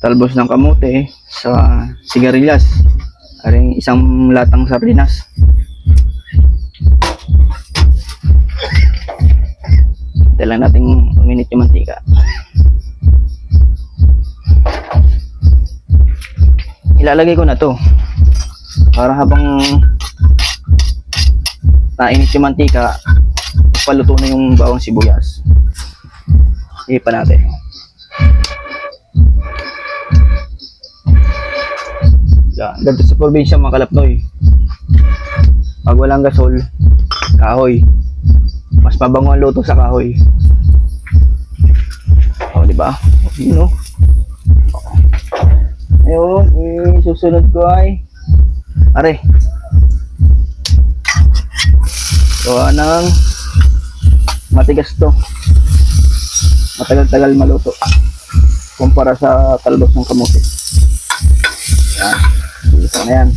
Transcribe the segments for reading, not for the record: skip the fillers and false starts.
talbos ng kamote sa sigarilyas. Aring isang latang sardinas. Hintay lang natin uminit yung mantika. Ilalagay ko na to para habang nainit yung mantika, paluto na yung bawang sibuyas. Ipa natin. Yan. Ganito sa probinsya mga kalapnoy. Pag walang gasol, kahoy. Mas mabango ang luto sa kahoy. O, di ba? Yun, no? Ayun, susunod ko ay are. Gawa ng matigas to. Matagal-tagal maluto. Kumpara sa talbos ng kamote. Yan. Ito na yan.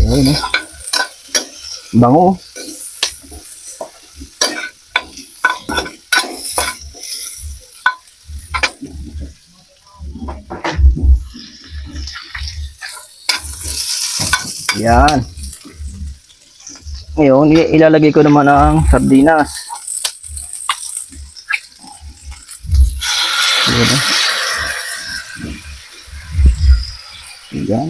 Ayun, no? Bango. Yan. Ngayon, ilalagay ko naman ang sardinas. Yan.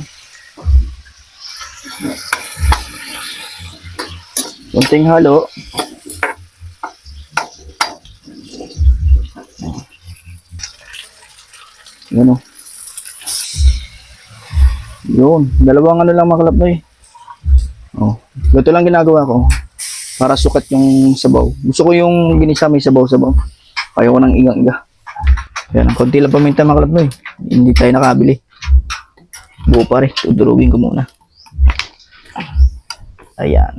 Kunting halo. Yan o. Yun. Dalawang ano lang makalap na eh. Oh. Ito lang ginagawa ko. Para sukat yung sabaw. Gusto ko yung ginisa may sabaw-sabaw. Ayaw ko ng iga-iga. Yan. Konti lang paminta makalap na eh. Hindi tayo nakabili. Buo pa rin. Tudurugin ko muna. Ayan.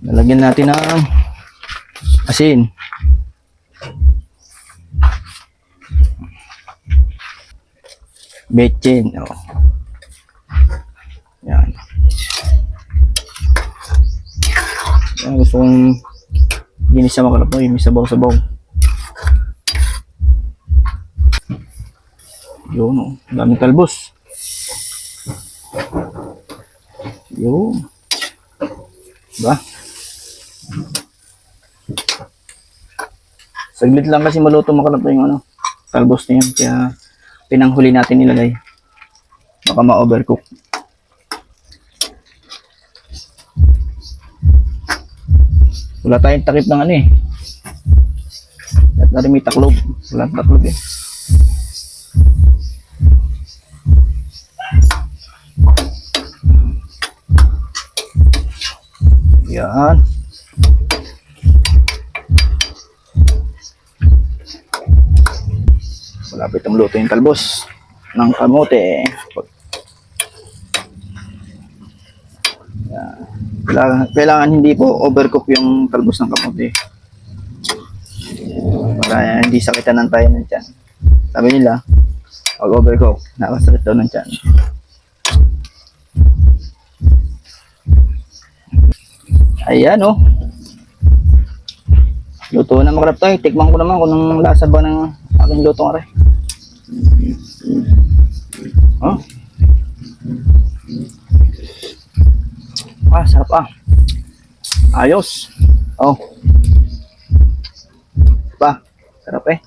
Lalagyan natin ng asin. Betchin. Oh. Yan. Yan. Gusto kong ginisa makalap mo. May sabaw-sabaw. Yun. Oh. Daming talbos. Yun. Diba? Saglit lang kasi maluto makalap yung ano, talbos na yan. Kaya pinanghuli natin nilagay. Baka ma-overcook. Wala tayong takip ng ano eh. At na rin may taklob. Wala taklob eh. Yan. Malapit ang luto yung talbos ng kamote. Yan. Kailangan hindi po overcook yung talbos ng kamote. Para hindi sakitan ng tayo ng tiyan. Sabi nila, pag overcook, nakasakit daw ng tiyan. Ayan oh. Luto na makarap tayo. Tikman ko naman kung anong lasa ba ng aking luto nga rin. Oh. Ah, sarap ah. Ayos. Oh. Pa, sarap eh.